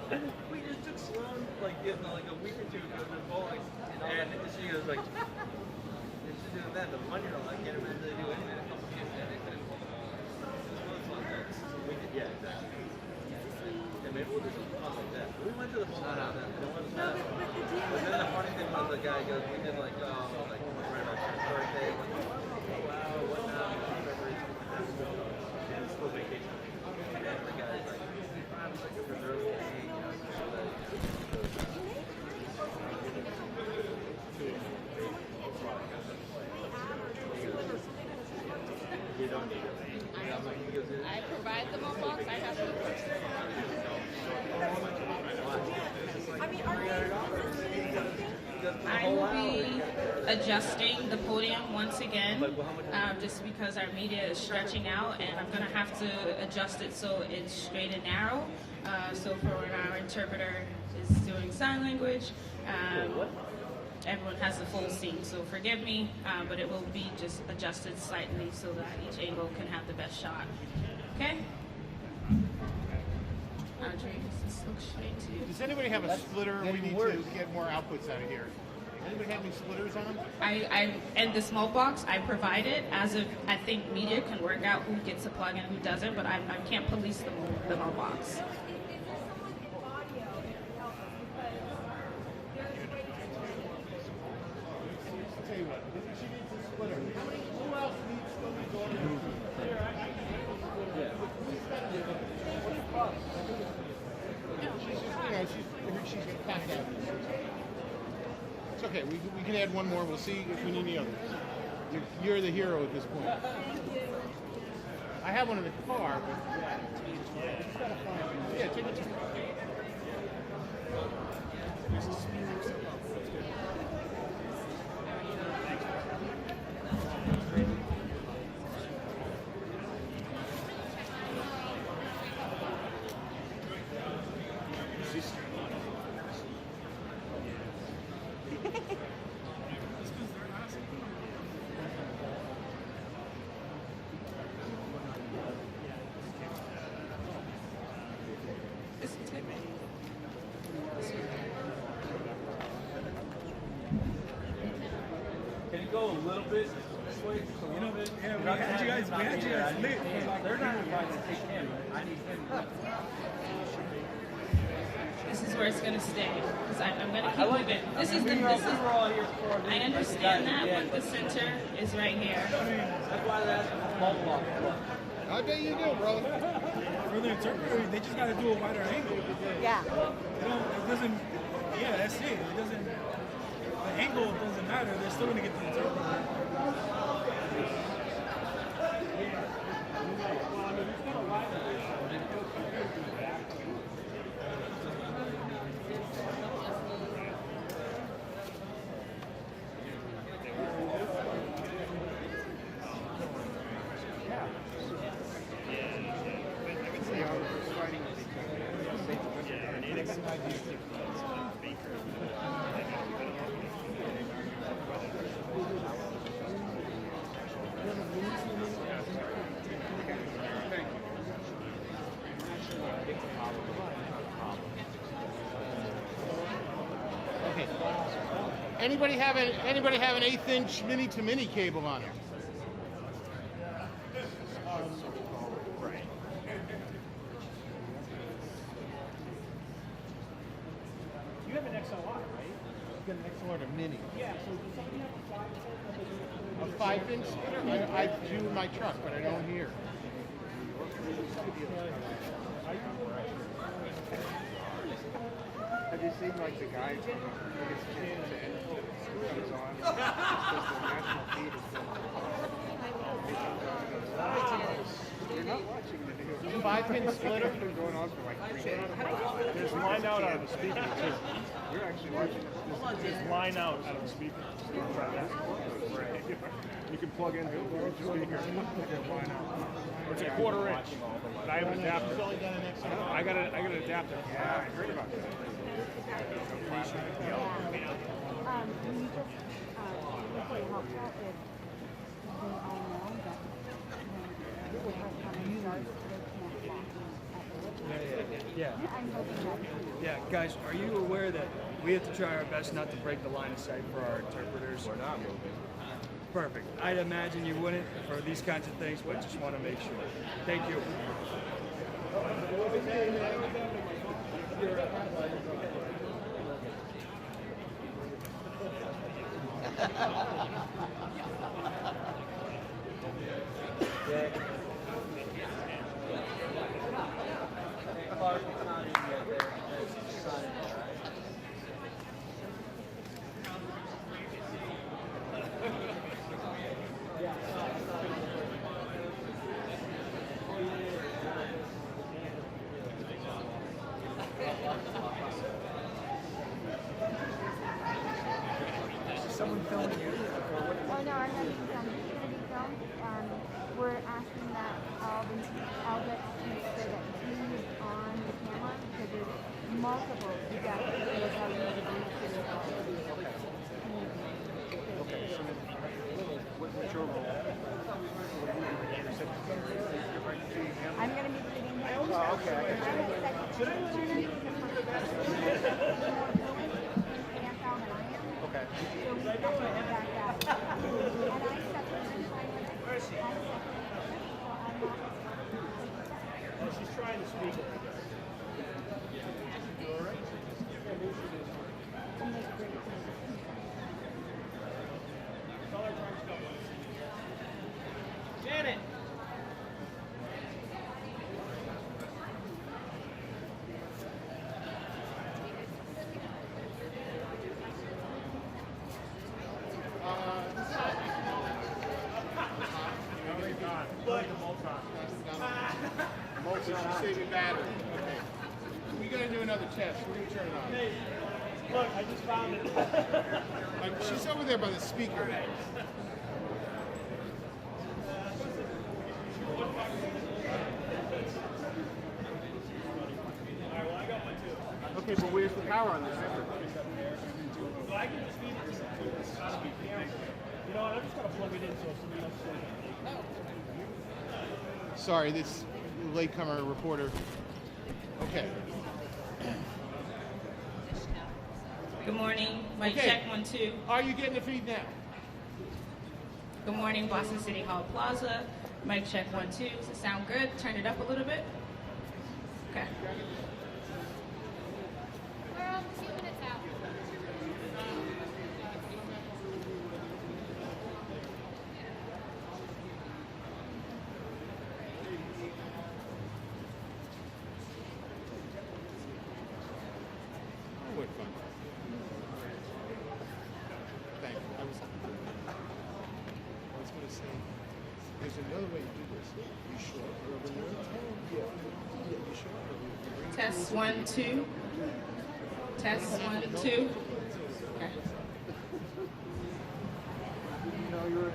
We just took Sloan like a week or two ago to bowling, and she was like, she's doing that. The money roll, I can't really do anything. A couple games and anything. Yeah, exactly. Yeah, maybe we'll do something else like that. We went to the bowling alley. But then the funny thing was the guy goes, we did like right about his birthday. Like, oh wow, what now? Whatever reason, and it's still vacation. And the guy's like, I'm like reserve the day, you know, so that you don't need it. I provide the box. I have to. I will be adjusting the podium once again, just because our media is stretching out, and I'm going to have to adjust it so it's straight and narrow. So for when our interpreter is doing sign language, everyone has the full scene. So forgive me, but it will be just adjusted slightly so that each angle can have the best shot. Okay? Audrey, does this look straight to you? Does anybody have a splitter? We need to get more outputs out of here. Anybody have any splitters on? And the smoke box, I provide it as of, I think media can work out who gets a plug and who doesn't, but I can't police the smoke box. I'll tell you what, she needs a splitter. Who else needs she's going to pack that. It's okay. We can add one more. We'll see if we need any others. You're the hero at this point. I have one in the car, but yeah, take it to me. Can you go a little bit this way? Just a little bit? Yeah, we had you guys lit. They're not invited to take him. I need him. This is where it's going to stay, because I'm going to keep like moving. it. This is we were all here for a I understand that, but the center is right here. That's why they're asking for ball block. How dare you do, bro? For the interpreter, they just got to do a wider angle. Yeah. It doesn't. Yeah, that's it. It doesn't. The angle doesn't matter. They're still gonna get the interpreter. Anybody have an 1/8" mini to mini cable on it? You have an XLR, right? You got an XLR to mini. Yeah. So does somebody have a 5-inch splitter? I do in my truck, but I don't here. Have you seen like the guy who gets kids and comes on because the national feed is You're not watching the news. 5-pin splitter? It's been going on for like 3 days. There's line out of the speaker too. You're actually watching it. There's line out of the speaker. Right. You can plug into the speaker. It's a 1/4 inch. But I have an adapter. I got an adapter. Yeah, I heard about that. We just really helped out if they all know that when it has time to start, they can't walk in at the Yeah. I'm hoping that. Yeah, guys, are you aware that we have to try our best not to break the line of sight for our interpreters? We're not moving. Perfect. I'd imagine you wouldn't for these kinds of things, but just want to make sure. Thank you. Clark, it's not in yet there because he's signing it, right? Is someone filming you? Oh no, I'm not being filmed. It's going to be filmed. We're asking that all the outlets make sure that he's on the camera because there's multiple deductions that are going to be Okay, so what's your role? I'm going to be sitting here. Oh, okay. I'm a secretary planner. He's a first person. He's more fluent in AFL than I am. Okay. So we have to back out. And I supplement finance. So I'm not. She's trying to speak. We'll make great team. Janet! Multi, she's saving battery. Okay. We gotta do another test. We're gonna turn it on. Hey, look, I just found it. She's over there by the speaker. Okay, but where's the power on this? So I can just feed it to somebody. You know what? I'm just gonna plug it in so somebody else can. Sorry, this latecomer reporter. Okay. Good morning. Mic Okay. check 1 2. Are you getting the feed now? Good morning, Boston City Hall Plaza. Mic check 1 2. Does it sound good? Turn it up a little bit. Okay. We're 2 minutes out. What fun. Thank you. I was going to say, there's another way to do this. You show up early. Yeah, you show up early. Test 1 2. Test 1 2. Okay. No, you're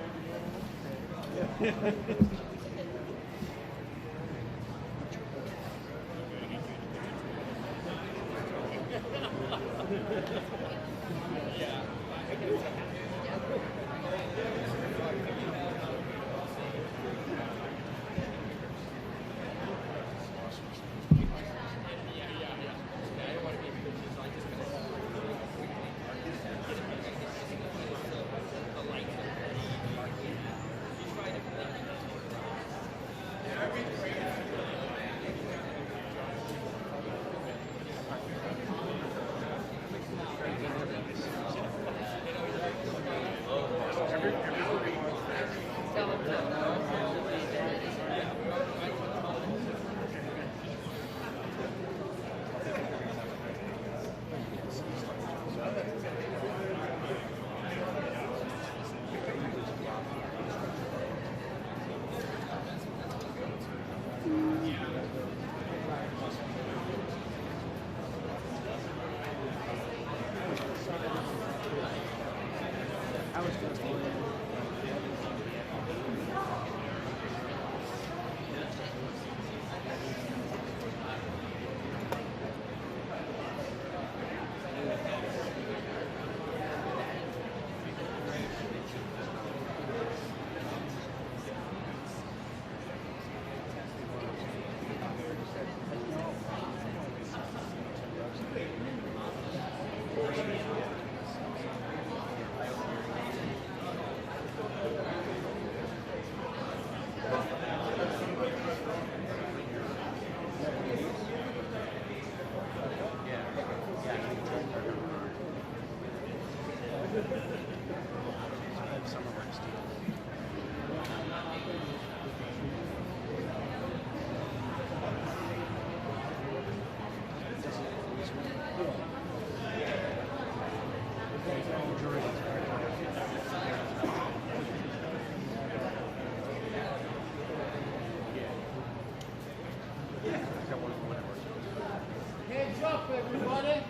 up, everybody.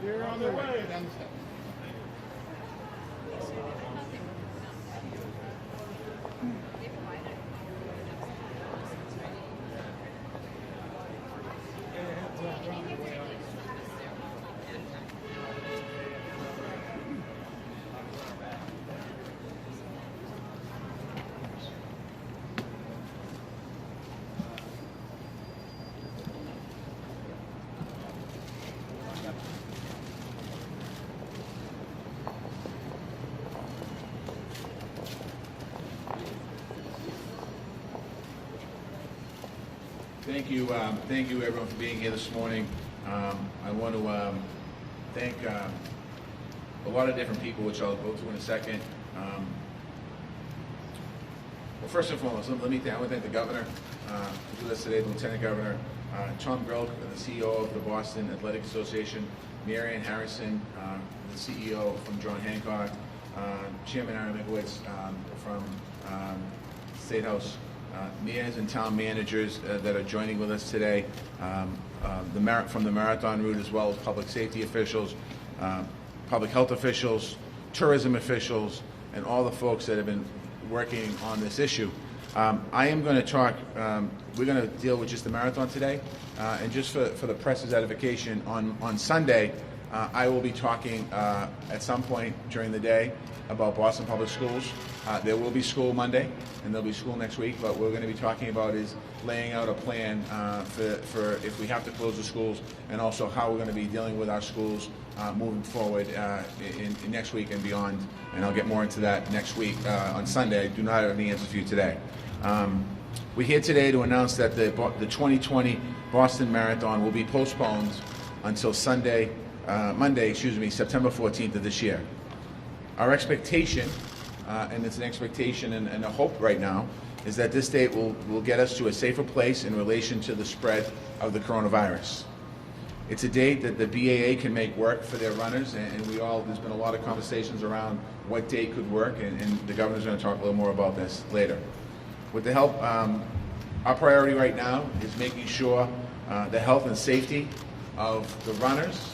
You're on the way. Down the steps. Thank you everyone for being here this morning. I want to thank a lot of different people, which I'll go through in a second. Well, first and foremost, I want to thank the governor who's with us today, the Lieutenant Governor, Tom Grilk, the CEO of the Boston Athletic Association, Marianne Harrison, the CEO from John Hancock, Chairman Aaron Mikowitz from State House, mayors and town managers that are joining with us today, from the marathon route, as well as public safety officials, public health officials, tourism officials, and all the folks that have been working on this issue. I am going to talk, we're going to deal with just the marathon today, and just for the press's edification, on Sunday, I will be talking at some point during the day about Boston Public Schools. There will be school Monday, and there'll be school next week, but what we're going to be talking about is laying out a plan for if we have to close the schools, and also how we're going to be dealing with our schools moving forward in next week and beyond, and I'll get more into that next week on Sunday. I do not have any answers for you today. We're here today to announce that the 2020 Boston Marathon will be postponed until Monday, September 14th of this year. Our expectation, and it's an expectation and a hope right now, is that this date will get us to a safer place in relation to the spread of the coronavirus. It's a date that the BAA can make work for their runners, and there's been a lot of conversations around what date could work, and the governor's going to talk a little more about this later. With the help, our priority right now is making sure the health and safety of the runners,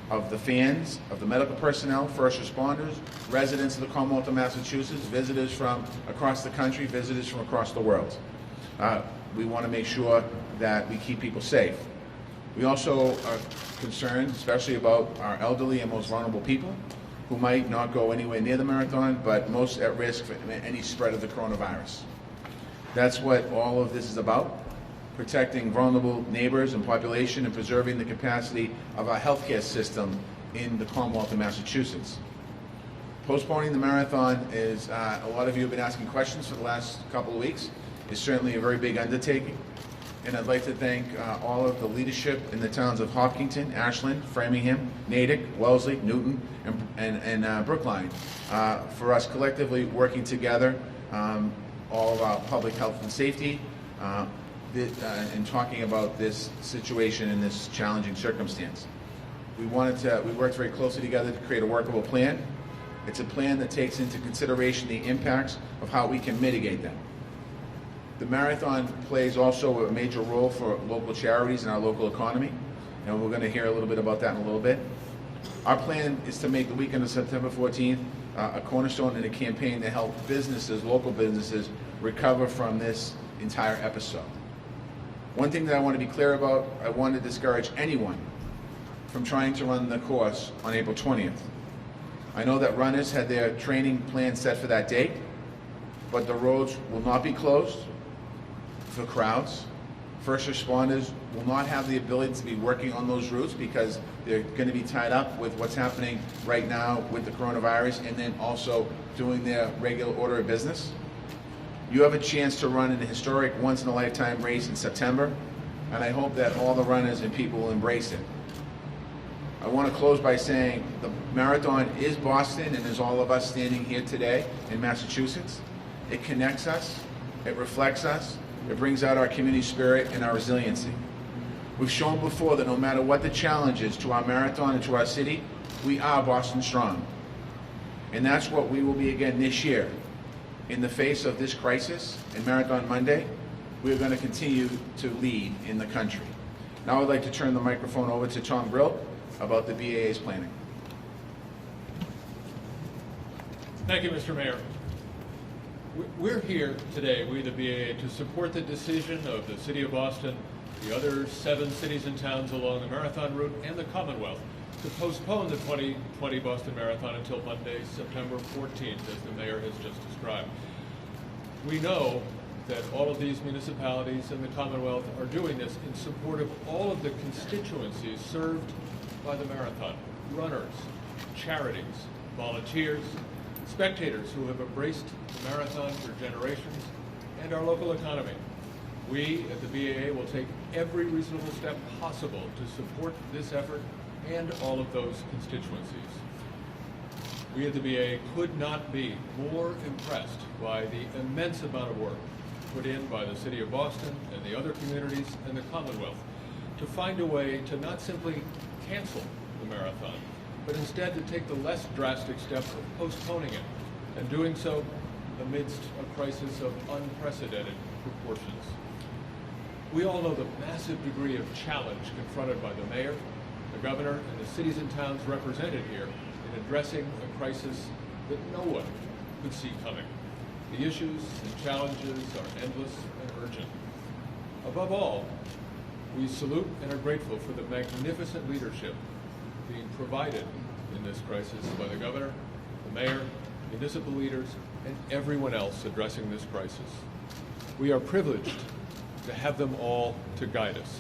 of the fans, of the medical personnel, first responders, residents of the Commonwealth of Massachusetts, visitors from across the country, visitors from across the world. We want to make sure that we keep people safe. We also are concerned, especially about our elderly and most vulnerable people who might not go anywhere near the marathon, but most at risk for any spread of the coronavirus. That's what all of this is about: protecting vulnerable neighbors and population and preserving the capacity of our healthcare system in the Commonwealth of Massachusetts. Postponing the marathon is, a lot of you have been asking questions for the last couple of weeks, is certainly a very big undertaking. And I'd like to thank all of the leadership in the towns of Hopkinton, Ashland, Framingham, Natick, Wellesley, Newton, and Brookline for us collectively working together, all of our public health and safety, and talking about this situation in this challenging circumstance. We worked very closely together to create a workable plan. It's a plan that takes into consideration the impacts of how we can mitigate them. The marathon plays also a major role for local charities and our local economy, and we're going to hear a little bit about that in a little bit. Our plan is to make the weekend of September 14th a cornerstone in a campaign to help businesses, local businesses, recover from this entire episode. One thing that I want to be clear about, I want to discourage anyone from trying to run the course on April 20th. I know that runners had their training plan set for that date, but the roads will not be closed for crowds. First responders will not have the ability to be working on those routes because they're going to be tied up with what's happening right now with the coronavirus, and then also doing their regular order of business. You have a chance to run in a historic once-in-a-lifetime race in September, and I hope that all the runners and people will embrace it. I want to close by saying the marathon is Boston and is all of us standing here today in Massachusetts. It connects us, it reflects us, it brings out our community spirit and our resiliency. We've shown before that no matter what the challenges to our marathon and to our city, we are Boston strong. And that's what we will be again this year. In the face of this crisis and Marathon Monday, we are going to continue to lead in the country. Now I'd like to turn the microphone over to Tom Grilk about the BAA's planning. Thank you, Mr. Mayor. We're here today, we the BAA, to support the decision of the City of Boston, the other 7 cities and towns along the Marathon route, and the Commonwealth to postpone the 2020 Boston Marathon until Monday, September 14th, as the Mayor has just described. We know that all of these municipalities and the Commonwealth are doing this in support of all of the constituencies served by the marathon: runners, charities, volunteers, spectators who have embraced the marathon for generations, and our local economy. We at the BAA will take every reasonable step possible to support this effort and all of those constituencies. We at the BAA could not be more impressed by the immense amount of work put in by the City of Boston and the other communities and the Commonwealth to find a way to not simply cancel the marathon, but instead to take the less drastic step of postponing it, and doing so amidst a crisis of unprecedented proportions. We all know the massive degree of challenge confronted by the Mayor, the Governor, and the cities and towns represented here in addressing a crisis that no one could see coming. The issues and challenges are endless and urgent. Above all, we salute and are grateful for the magnificent leadership being provided in this crisis by the Governor, the Mayor, municipal leaders, and everyone else addressing this crisis. We are privileged to have them all to guide us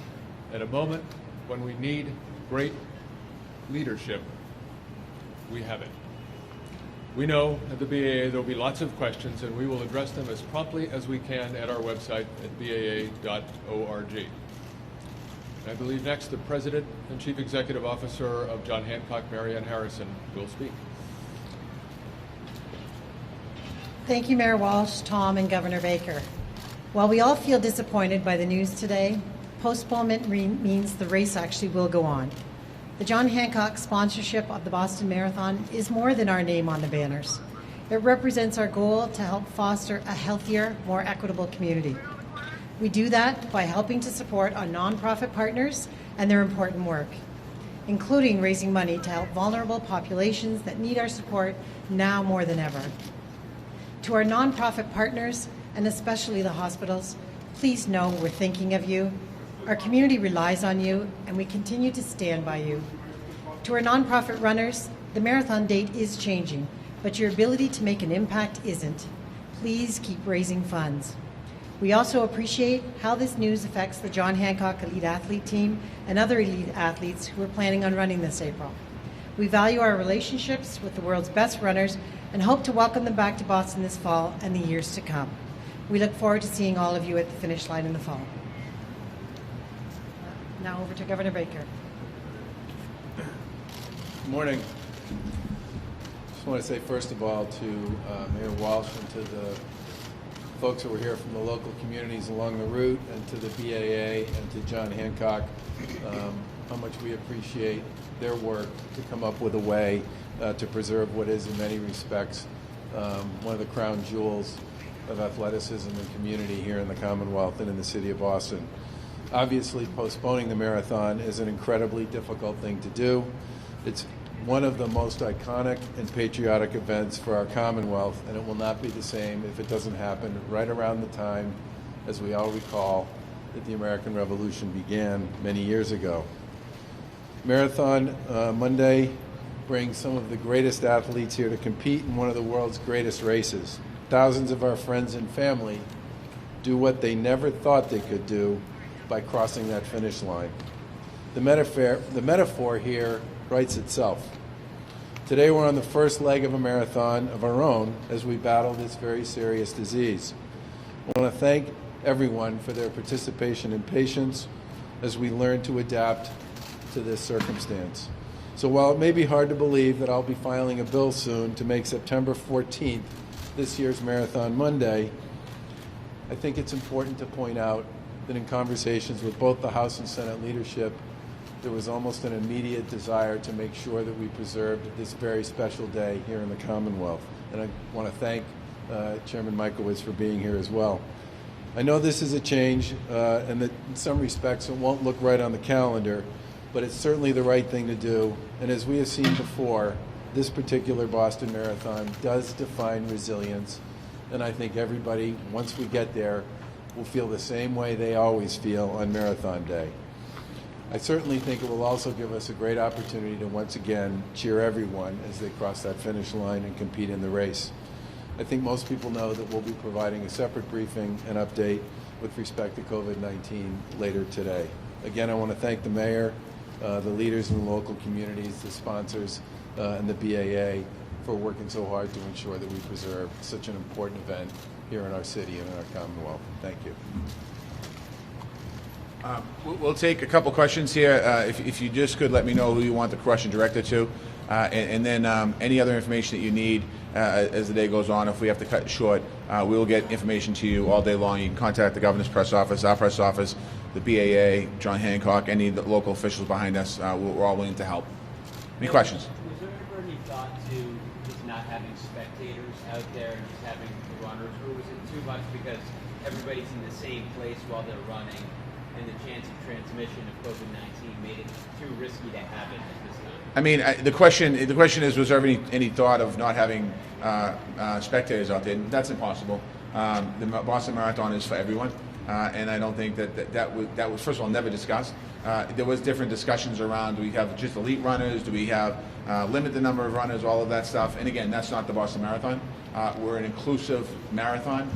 at a moment when we need great leadership. We have it. We know at the BAA there will be lots of questions, and we will address them as promptly as we can at our website at baa.org. I believe next the President and Chief Executive Officer of John Hancock, Marianne Harrison, will speak. Thank you, Mayor Walsh, Tom, and Governor Baker. While we all feel disappointed by the news today, postponement means the race actually will go on. The John Hancock sponsorship of the Boston Marathon is more than our name on the banners. It represents our goal to help foster a healthier, more equitable community. We do that by helping to support our nonprofit partners and their important work, including raising money to help vulnerable populations that need our support now more than ever. To our nonprofit partners, and especially the hospitals, please know we're thinking of you. Our community relies on you, and we continue to stand by you. To our nonprofit runners, the marathon date is changing, but your ability to make an impact isn't. Please keep raising funds. We also appreciate how this news affects the John Hancock Elite Athlete Team and other elite athletes who are planning on running this April. We value our relationships with the world's best runners and hope to welcome them back to Boston this fall and the years to come. We look forward to seeing all of you at the finish line in the fall. Now over to Governor Baker. Good morning. Just want to say first of all to Mayor Walsh and to the folks who were here from the local communities along the route, and to the BAA and to John Hancock, how much we appreciate their work to come up with a way to preserve what is in many respects one of the crown jewels of athleticism and community here in the Commonwealth and in the city of Boston. Obviously, postponing the marathon is an incredibly difficult thing to do. It's one of the most iconic and patriotic events for our Commonwealth, and it will not be the same if it doesn't happen right around the time, as we all recall, that the American Revolution began many years ago. Marathon Monday brings some of the greatest athletes here to compete in one of the world's greatest races. Thousands of our friends and family do what they never thought they could do by crossing that finish line. The metaphor here writes itself. Today we're on the first leg of a marathon of our own as we battle this very serious disease. I want to thank everyone for their participation and patience as we learn to adapt to this circumstance. So while it may be hard to believe that I'll be filing a bill soon to make September 14th this year's Marathon Monday, I think it's important to point out that in conversations with both the House and Senate leadership, there was almost an immediate desire to make sure that we preserved this very special day here in the Commonwealth. And I want to thank Chairman Michaelwitz for being here as well. I know this is a change, and that in some respects it won't look right on the calendar, but it's certainly the right thing to do. And as we have seen before, this particular Boston Marathon does define resilience, and I think everybody, once we get there, will feel the same way they always feel on Marathon Day. I certainly think it will also give us a great opportunity to once again cheer everyone as they cross that finish line and compete in the race. I think most people know that we'll be providing a separate briefing and update with respect to COVID-19 later today. Again, I want to thank the mayor, the leaders in the local communities, the sponsors, and the BAA for working so hard to ensure that we preserve such an important event here in our city and in our Commonwealth. Thank you. We'll take a couple questions here. If you just could let me know who you want the question directed to, and then any other information that you need as the day goes on. If we have to cut it short, we will get information to you all day long. You can contact the governor's press office, our press office, the BAA, John Hancock, any of the local officials behind us. We're all willing to help. Any questions? Was there ever any thought to just not having spectators out there and just having the runners, or was it too much because everybody's in the same place while they're running, and the chance of transmission of COVID-19 made it too risky to have it at this time? I mean, the question is, was there ever any thought of not having spectators out there? That's impossible. The Boston Marathon is for everyone, and I don't think that was first of all never discussed. There was different discussions around, do we have just elite runners, do we have limit the number of runners, all of that stuff. And again, that's not the Boston Marathon. We're an inclusive marathon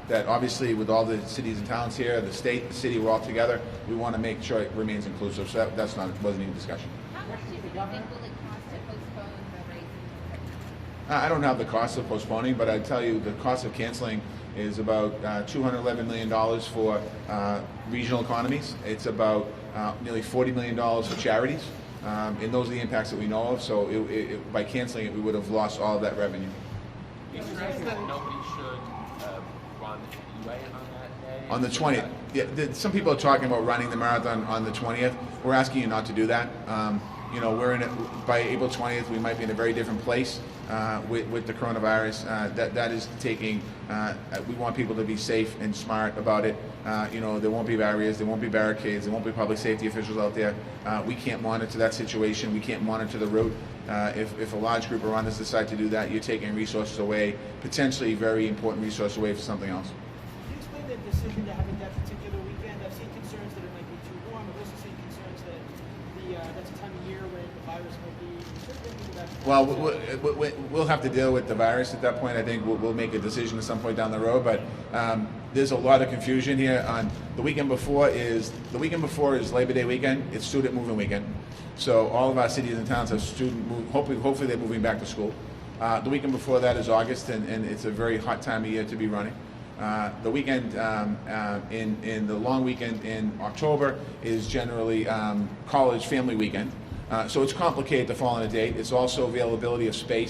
that obviously with all the cities and towns here, the state, the city, we're all together. We want to make sure it remains inclusive. So that's not, wasn't even discussion. How much do you think will it cost to postpone the race? I don't have the cost of postponing, but I tell you the cost of canceling is about $211 million for regional economies. It's about nearly $40 million for charities. And those are the impacts that we know of. So by canceling it, we would have lost all of that revenue. Is there anything that nobody should run anyway on that day? On the 20th. Yeah, some people are talking about running the marathon on the 20th. We're asking you not to do that. You know, we're in it by April 20th. We might be in a very different place with the coronavirus. That is taking. We want people to be safe and smart about it. You know, there won't be barriers, there won't be barricades, there won't be public safety officials out there. We can't monitor that situation. We can't monitor the route. If a large group of runners decide to do that, you're taking resources away, potentially very important resources away for something else. Can you explain the decision to have it that particular weekend? I've seen concerns that it might be too warm. I've also seen concerns that that's a time of year when the virus might be. Well, we'll have to deal with the virus at that point. I think we'll make a decision at some point down the road. But there's a lot of confusion here. On the weekend before is Labor Day weekend. It's student moving weekend. So all of our cities and towns have student move. Hopefully they're moving back to school. The weekend before that is August, and it's a very hot time of year to be running. The weekend in the long weekend in October is generally college family weekend. So it's complicated to fall on a date. It's also availability of space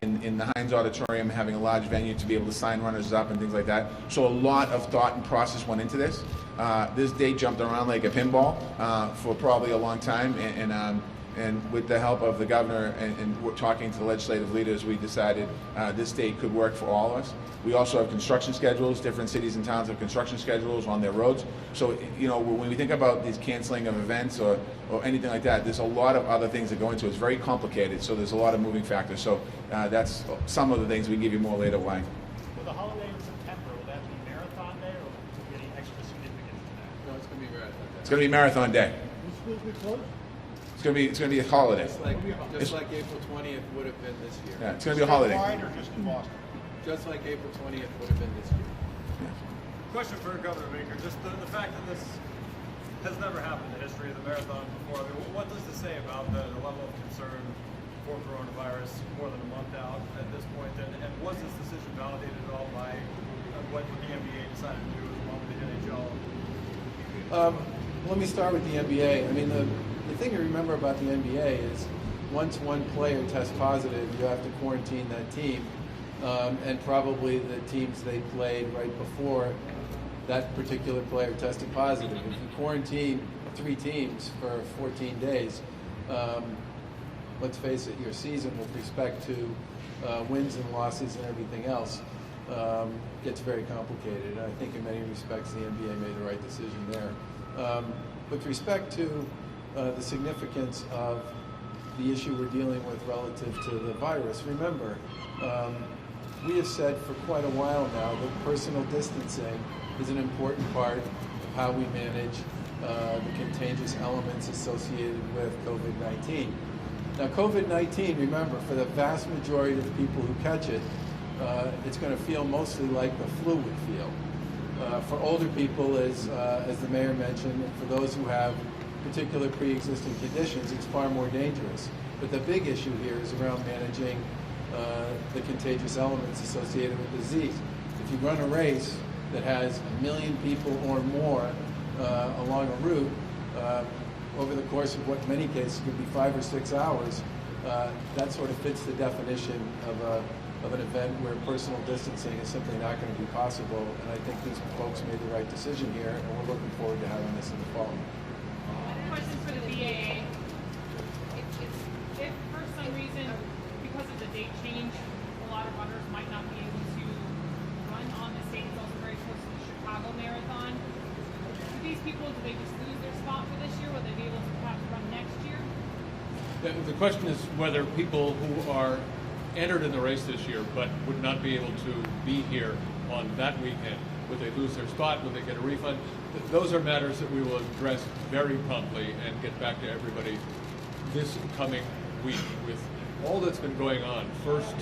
in the Heinz Auditorium, having a large venue to be able to sign runners up and things like that. So a lot of thought and process went into this. This date jumped around like a pinball for probably a long time, and with the help of the governor and we're talking to the legislative leaders, we decided this date could work for all of us. We also have construction schedules. Different cities and towns have construction schedules on their roads. So, you know, when we think about these canceling of events or anything like that, there's a lot of other things that go into it. It's very complicated, so there's a lot of moving factors. So that's some of the things we can give you more later why. For the holiday in September, will that be Marathon Day or will it be any extra significance to that? No, it's going to be Marathon Day. It's going to be Marathon Day. Will schools be closed? It's going to be a holiday. Just like April 20th would have been this year. Yeah, it's going to be a holiday. Statewide or just in Boston? Just like April 20th would have been this year. Question for Governor Baker. Just the fact that this has never happened in the history of the marathon before. I mean, what does this say about the level of concern for coronavirus more than a month out at this point? And was this decision validated at all by what the NBA decided to do along with the NHL? Let me start with the NBA. I mean, the thing to remember about the NBA is once one player tests positive, you have to quarantine that team. And probably the teams they played right before that particular player tested positive. If you quarantine 3 teams for 14 days, let's face it, your season with respect to wins and losses and everything else gets very complicated. And I think in many respects the NBA made the right decision there. With respect to the significance of the issue we're dealing with relative to the virus, remember, we have said for quite a while now that personal distancing is an important part of how we manage the contagious elements associated with COVID-19. Now, COVID-19, remember, for the vast majority of the people who catch it, it's going to feel mostly like the flu would feel. For older people, as the mayor mentioned, and for those who have particular pre-existing conditions, it's far more dangerous. But the big issue here is around managing the contagious elements associated with disease. If you run a race that has 1 million people or more along a route, over the course of what in many cases could be 5 or 6 hours, that sort of fits the definition of an event where personal distancing is simply not going to be possible. And I think these folks made the right decision here, and we're looking forward to having this in the fall. Question for the BAA. If for some reason, because of the date change, a lot of runners might not be able to run on this date, it's also very close to the Chicago Marathon. Do these people, do they just lose their spot for this year? Will they be able to perhaps run next year? The question is whether people who are entered in the race this year but would not be able to be here on that weekend, would they lose their spot? Would they get a refund? Those are matters that we will address very promptly and get back to everybody this coming week with all that's been going on. First,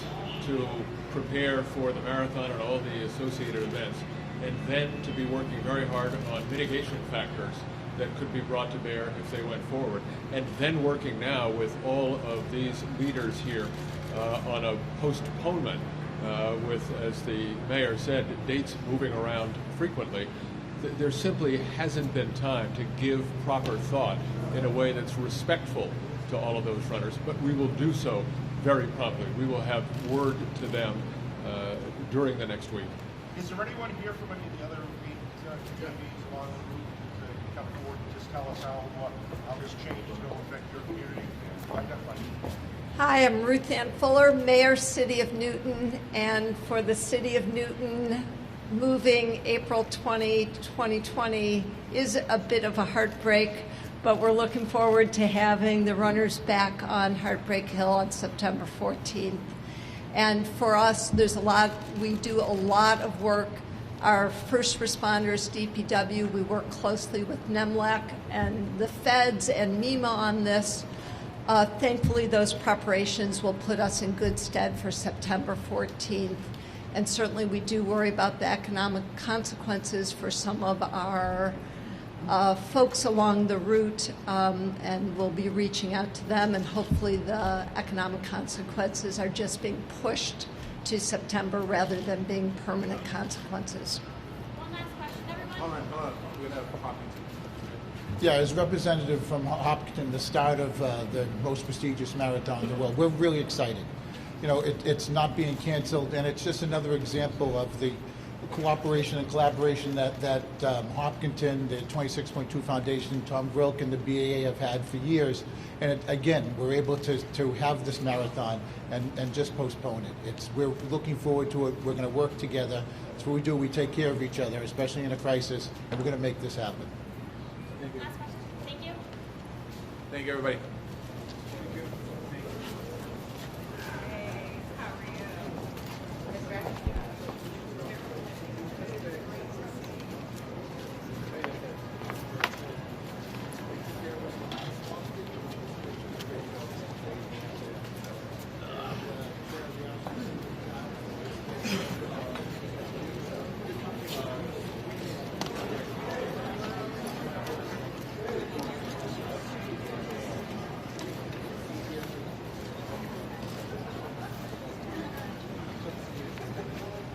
to prepare for the marathon and all the associated events, and then to be working very hard on mitigation factors that could be brought to bear if they went forward, and then working now with all of these leaders here on a postponement with, as the mayor said, dates moving around frequently. There simply hasn't been time to give proper thought in a way that's respectful to all of those runners, but we will do so very promptly. We will have word to them during the next week. Is there anyone here from any of the other communities along the route to come forward and just tell us how this change is going to affect your community? Hi, I'm Ruth Ann Fuller, Mayor, City of Newton, and for the City of Newton, moving April 20, 2020 is a bit of a heartbreak, but we're looking forward to having the runners back on Heartbreak Hill on September 14th. And for us, we do a lot of work. Our first responders, DPW, we work closely with NEMLAC and the feds and MEMA on this. Thankfully, those preparations will put us in good stead for September 14th. And certainly we do worry about the economic consequences for some of our folks along the route, and we'll be reaching out to them, and hopefully the economic consequences are just being pushed to September rather than being permanent consequences. One last question, everyone. Hold on. We're going to have Hopkins. Yeah, as representative from Hopkinton, the start of the most prestigious marathon in the world, we're really excited. You know, it's not being canceled, and it's just another example of the cooperation and collaboration that Hopkinton, the 26.2 Foundation, Tom Grilk, and the BAA have had for years. And again, we're able to have this marathon and just postpone it. We're looking forward to it. We're going to work together. That's what we do. We take care of each other, especially in a crisis, and we're going to make this happen. Last question. Thank you. Thank you, everybody.